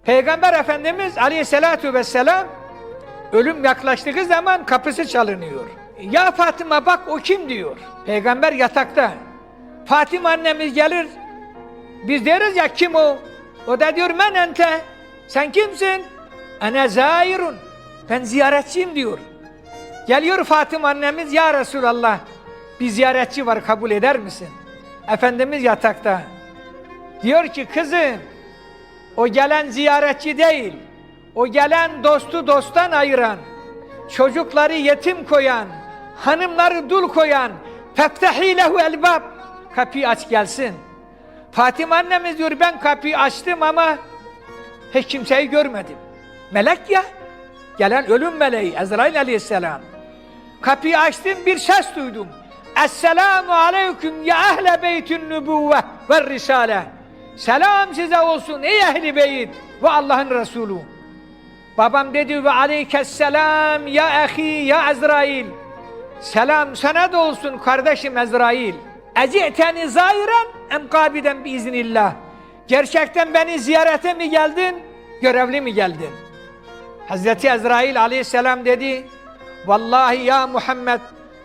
Peygamber Efendimiz Aleyhisselatü Vesselam ölüm yaklaştığı zaman kapısı çalınıyor. Ya Fatıma bak o kim diyor. Peygamber yatakta. Fatıma annemiz gelir. Biz deriz ya kim o? O da diyor men ente. Sen kimsin? Ene zairun. Ben ziyaretçiyim diyor. Geliyor Fatıma annemiz, ya Resulallah bir ziyaretçi var, kabul eder misin? Efendimiz yatakta. Diyor ki kızım, o gelen ziyaretçi değil, o gelen dostu dosttan ayıran, çocukları yetim koyan, hanımları dul koyan, feftahî lehu elbab, kapıyı aç gelsin. Fatıma annemiz diyor ben kapıyı açtım ama hiç kimseyi görmedim. Melek ya, gelen ölüm meleği Ezrail aleyhisselam. Kapıyı açtım, bir ses duydum. Esselamu aleyküm ya ehle beytün nübüvve ve risale. Selam size olsun ey ehli beyt ve Allah'ın Resulü. Babam dedi ve aleykesselam ya ahi ya Ezrail. Selam sana da olsun kardeşim Ezrail. Eci'teni zairen em kabiden biiznillah. Gerçekten beni ziyarete mi geldin, görevli mi geldin? Hazreti Ezrail aleyhisselam dedi, vallahi ya Muhammed,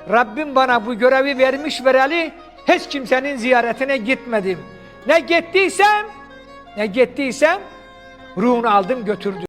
Rabbim bana bu görevi vermiş vereli hiç kimsenin ziyaretine gitmedim. Ne gittiysem ruhunu aldım götürdüm.